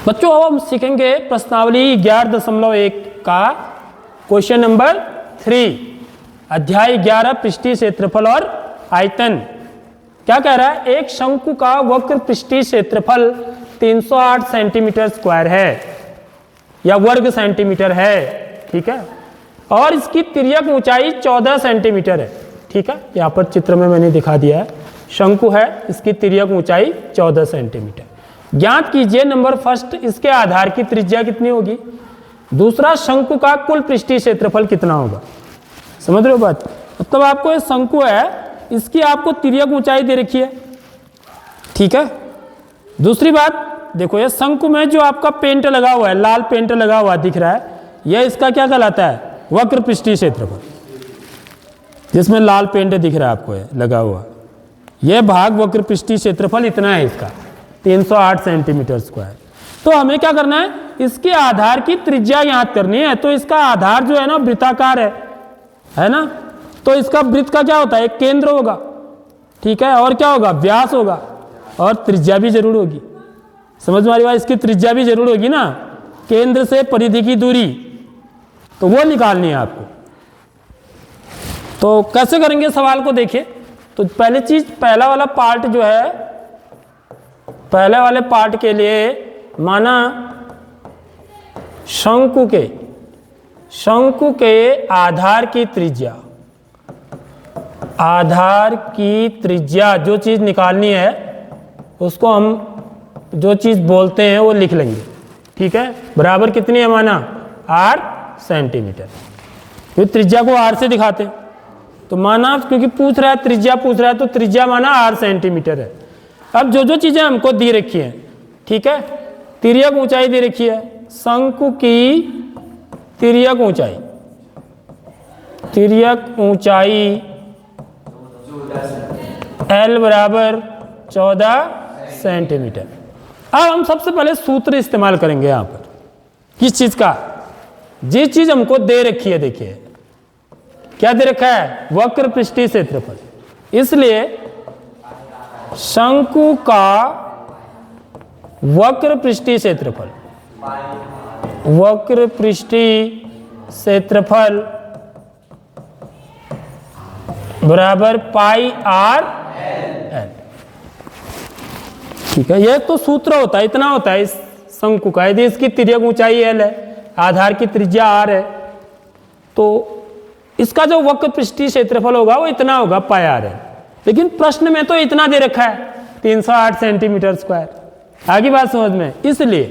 बच्चों अब हम सीखेंगे प्रश्नावली 11.1 का क्वेश्चन नंबर 3, अध्याय 11 पृष्ठीय क्षेत्रफल और आयतन। क्या कह रहा है? एक शंकु का वक्र पृष्ठीय क्षेत्रफल 308 सेंटीमीटर स्क्वायर है या वर्ग सेंटीमीटर है, ठीक है, और इसकी तिर्यक ऊंचाई 14 सेंटीमीटर है, ठीक है। यहाँ पर चित्र में मैंने दिखा दिया है, शंकु है, इसकी तिर्यक ऊंचाई 14 सेंटीमीटर। ज्ञात कीजिए नंबर फर्स्ट, इसके आधार की त्रिज्या कितनी होगी, दूसरा शंकु का कुल पृष्ठीय क्षेत्रफल कितना होगा। समझ रहे हो बात? मतलब आपको ये शंकु है, इसकी आपको तिर्यक ऊंचाई दे रखी है, ठीक है। दूसरी बात देखो, ये शंकु में जो आपका पेंट लगा हुआ है, लाल पेंट लगा हुआ दिख रहा है, यह इसका क्या कहलाता है? वक्र पृष्ठीय क्षेत्रफल। जिसमें लाल पेंट दिख रहा है आपको है लगा हुआ, यह भाग वक्र पृष्ठीय क्षेत्रफल इतना है, इसका 308 सेंटीमीटर स्क्वायर। तो हमें क्या करना है? इसके आधार की त्रिज्या ज्ञात करनी है। तो इसका आधार जो है ना वृत्ताकार है ना, तो इसका वृत्त का क्या होता है? एक केंद्र होगा, ठीक है, और क्या होगा? व्यास होगा, और त्रिज्या भी जरूर होगी। समझ में आ रही बात? इसकी त्रिज्या भी जरूर होगी ना, केंद्र से परिधि की दूरी, तो वो निकालनी है आपको। तो कैसे करेंगे सवाल को देखिए। तो पहले चीज, पहला वाला पार्ट जो है, पहले वाले पार्ट के लिए माना शंकु के आधार की त्रिज्या, आधार की त्रिज्या जो चीज निकालनी है उसको हम जो चीज बोलते हैं वो लिख लेंगे, ठीक है। बराबर कितनी है माना? 8 सेंटीमीटर। तो त्रिज्या को r से दिखाते हैं, तो माना क्योंकि पूछ रहा है, त्रिज्या पूछ रहा है, तो त्रिज्या माना 8 सेंटीमीटर है। अब जो जो चीजें हमको दी रखी हैं, ठीक है, तिर्यक ऊंचाई दे रखी है, शंकु की तिर्यक ऊंचाई L बराबर 14 सेंटीमीटर। अब हम सबसे पहले सूत्र इस्तेमाल करेंगे यहां पर, किस चीज का? जिस चीज हमको दे रखी है, देखिए क्या दे रखा है? वक्र पृष्ठीय क्षेत्रफल। इसलिए शंकु का वक्र पृष्ठीय क्षेत्रफल, वक्र पृष्ठीय क्षेत्रफल बराबर पाई आर एल, ठीक है। यह तो सूत्र होता है, इतना होता है इस शंकु का। यदि इसकी तिर्यक ऊंचाई एल है, आधार की त्रिज्या आर है, तो इसका जो वक्र पृष्ठीय क्षेत्रफल होगा वो इतना होगा, पाई आर एल। लेकिन प्रश्न में तो इतना दे रखा है, 308 सेंटीमीटर स्क्वायर। आगे बात समझ में? इसलिए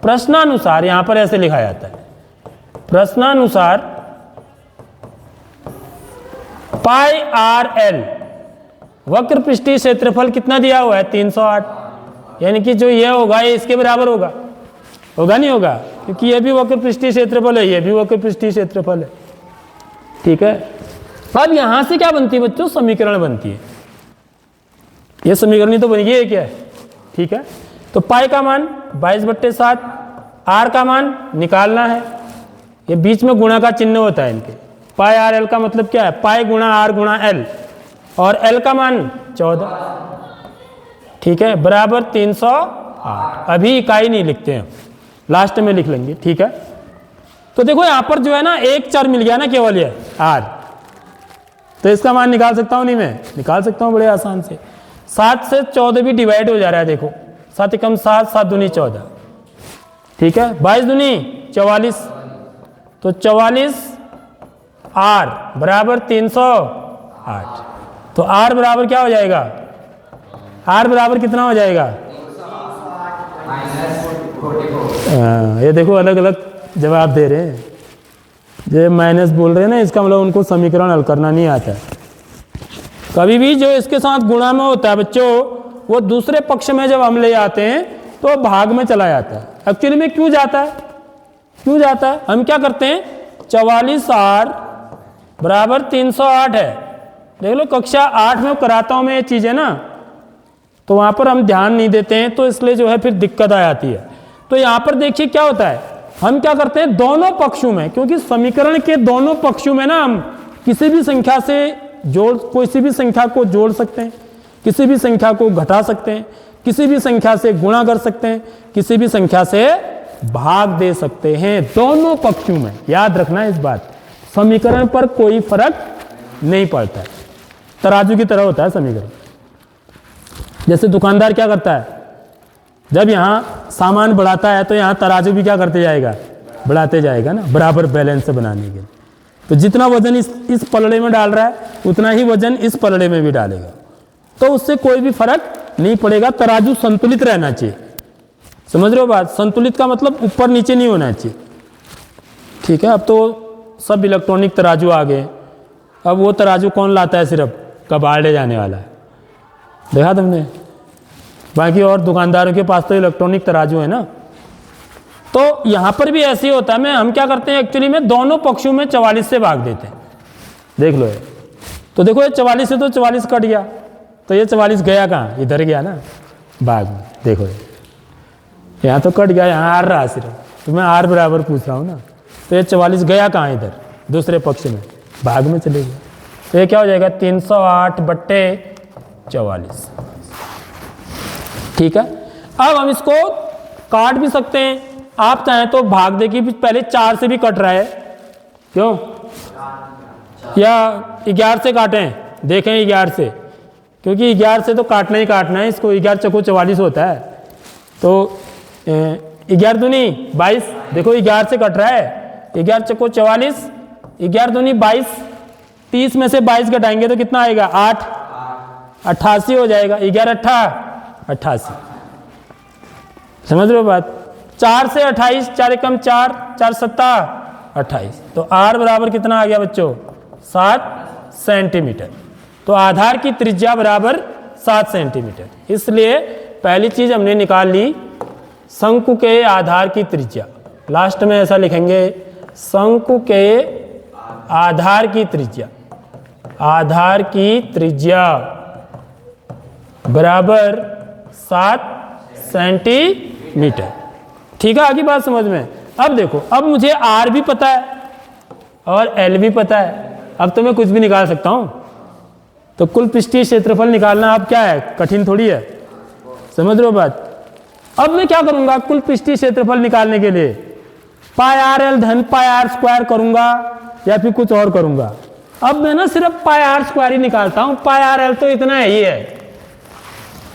प्रश्नानुसार यहां पर ऐसे लिखा जाता है, प्रश्नानुसार पाई आर एल, वक्र पृष्ठीय क्षेत्रफल कितना दिया हुआ है? 308, यानी कि जो ये होगा ये इसके बराबर होगा, होगा नहीं होगा? क्योंकि ये भी वक्र पृष्ठीय क्षेत्रफल है, ये भी वक्र पृष्ठीय क्षेत्रफल है, ठीक है। अब यहां से क्या बनती है बच्चों? समीकरण बनती है। ये समीकरण तो बन गई है क्या? ठीक है। तो पाई का मान 22/7, आर का मान निकालना है, ये बीच में गुणा का चिन्ह होता है इनके। पाई आर एल का मतलब क्या है? पाई गुणा आर गुणा एल, और एल का मान 14, ठीक है, बराबर 308। अभी इकाई नहीं लिखते हैं, लास्ट में लिख लेंगे, ठीक है। तो देखो यहां पर जो है ना एक चर मिल गया ना, केवल ये आर, तो इसका मान निकाल सकता हूं नहीं? मैं निकाल सकता हूं बड़े आसान से। 7 से 14 भी डिवाइड हो जा रहा है, देखो 7 एकम 7, 7 दूनी 14, ठीक है, 22 दूनी 44, तो 44 आर बराबर 308। तो आर बराबर क्या हो जाएगा? आर बराबर कितना हो जाएगा? ये देखो अलग अलग जवाब दे रहे हैं, जो माइनस बोल रहे हैं ना, इसका मतलब उनको समीकरण हल करना नहीं आता। कभी भी जो इसके साथ गुणा में होता है बच्चों, वो दूसरे पक्ष में जब हम ले आते हैं तो भाग में चला जाता है। एक्चुअली में क्यों जाता है? क्यों जाता है? हम क्या करते हैं, 44 आर बराबर 308 है। देख लो कक्षा 8 में कराता हूं मैं ये चीजें ना, तो वहां पर हम ध्यान नहीं देते हैं, तो इसलिए जो है फिर दिक्कत आ जाती है। तो यहां पर देखिए क्या होता है, हम क्या करते हैं दोनों पक्षों में, क्योंकि समीकरण के दोनों पक्षों में ना हम किसी भी संख्या से किसी भी संख्या को जोड़ सकते हैं, किसी भी संख्या को घटा सकते हैं। किसी भी संख्या से गुणा कर सकते हैं, किसी भी संख्या से भाग दे सकते हैं, दोनों पक्षों में। याद रखना इस बात, समीकरण पर कोई फर्क नहीं पड़ता है, तराजू की तरह होता है समीकरण। जैसे दुकानदार क्या करता है, जब यहाँ सामान बढ़ाता है तो यहाँ तराजू भी क्या करते जाएगा, बढ़ाते जाएगा ना, बराबर बैलेंस से बनाने के लिए। तो जितना वजन इस पलड़े में डाल रहा है उतना ही वजन इस पलड़े में भी डालेगा, तो उससे कोई भी फर्क नहीं पड़ेगा। तराजू संतुलित रहना चाहिए, समझ रहे हो बात। संतुलित का मतलब ऊपर नीचे नहीं होना चाहिए, ठीक है। अब तो सब इलेक्ट्रॉनिक तराजू आ गए। अब वो तराजू कौन लाता है, सिर्फ कबाड़ ले जाने वाला है, देखा तुमने। बाकी और दुकानदारों के पास तो इलेक्ट्रॉनिक तराजू है ना। तो यहाँ पर भी ऐसे ही होता है। हम क्या करते हैं एक्चुअली में, दोनों पक्षों में 44 से भाग देते हैं। देख लो ये, तो देखो ये 44 से तो 44 कट गया, तो ये 44 गया कहाँ, इधर गया ना भाग में। देखो ये यहाँ तो कट गया, यहाँ आर रहा सिर्फ, तो मैं आर बराबर पूछ रहा हूँ ना। तो ये 44 गया कहाँ, इधर दूसरे पक्ष में, भाग में चले गया। तो ये क्या हो जाएगा, 308/44, ठीक है। अब हम इसको काट भी सकते हैं, आप चाहें तो भाग दे की पहले 4 से भी कट रहा है, क्यों, या 11 से काटें, देखें 11 से, क्योंकि 11 से तो काटना ही काटना है इसको। 11 चौको 44 होता है, तो 11 दूनी 22, देखो 11 से कट रहा है, 11 चौको 44, 11 दूनी 22, 30 में से 22 घटाएंगे तो कितना आएगा, 8, 88 हो जाएगा। 11 × 8 88, समझ रहे हो बात। 4 से 28, 4 एकम 4, 4 सत्ता 28, तो आर बराबर कितना आ गया बच्चों, 7 सेंटीमीटर। तो आधार की त्रिज्या बराबर 7 सेंटीमीटर। इसलिए पहली चीज हमने निकाल ली, शंकु के आधार की त्रिज्या। लास्ट में ऐसा लिखेंगे, शंकु के आधार की त्रिज्या, आधार की त्रिज्या बराबर 7 सेंटीमीटर, ठीक है। आगे बात समझ में। अब देखो, अब मुझे आर भी पता है और एल भी पता है, अब तो मैं कुछ भी निकाल सकता हूं। तो कुल पृष्ठीय क्षेत्रफल निकालना अब क्या है, कठिन थोड़ी है, समझ रहे हो बात। अब मैं क्या करूंगा, कुल पृष्ठीय क्षेत्रफल निकालने के लिए पाई आर एल धन पाई आर स्क्वायर करूंगा या फिर कुछ और करूंगा। अब मैं ना सिर्फ पाई आर स्क्वायर ही निकालता हूं, पाई आर एल तो इतना ही है,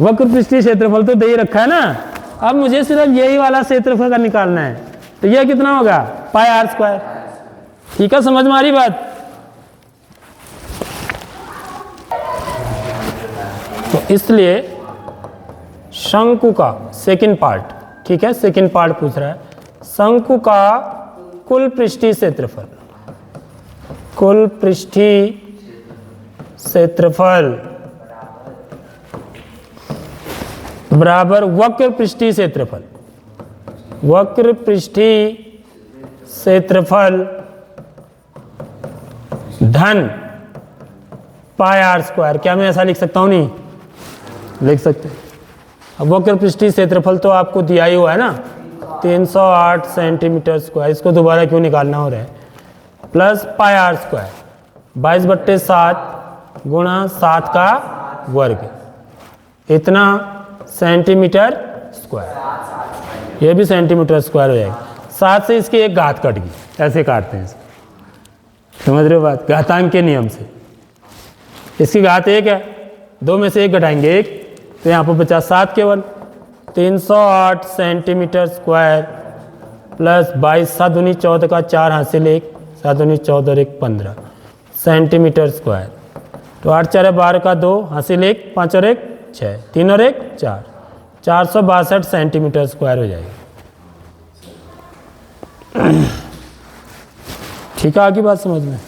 वक्र पृष्ठीय क्षेत्रफल तो दे ही रखा है ना। अब मुझे सिर्फ यही वाला क्षेत्रफल का निकालना है, तो यह कितना होगा, पाई आर स्क्वायर, ठीक है। समझ में आ रही बात। तो इसलिए शंकु का सेकंड पार्ट, ठीक है, सेकंड पार्ट पूछ रहा है, शंकु का कुल पृष्ठीय क्षेत्रफल, कुल पृष्ठीय क्षेत्रफल बराबर वक्र पृष्ठीय क्षेत्रफल, वक्र पृष्ठीय क्षेत्रफल धन पाई आर स्क्वायर। क्या मैं ऐसा लिख सकता हूं, नहीं लिख सकते। अब वक्र पृष्ठीय क्षेत्रफल तो आपको दिया ही हुआ है ना, 308 सेंटीमीटर स्क्वायर, इसको दोबारा क्यों निकालना हो रहा है, प्लस पाई आर स्क्वायर 22/7 गुणा 7 का वर्ग, इतना सेंटीमीटर स्क्वायर। ये भी सेंटीमीटर स्क्वायर हो जाएगा। 7 से इसकी एक घात कट गई, ऐसे काटते हैं इसको, समझ रहे हो बात, घातांक के नियम से। इसकी घात 1 है, 2 में से 1 घटाएंगे 1, तो यहाँ पर बचा 7 केवल। 308 सेंटीमीटर स्क्वायर प्लस 22, 7 दूनी 14 का 4 हासिल 1, 7 दूनी 14 और 1 15 सेंटीमीटर स्क्वायर। तो 8 4 12 का 2 हासिल 1, 5 और 1 6, 3 और 1 4, 462 सेंटीमीटर स्क्वायर हो जाएगा, ठीक है। आगे बात समझ में।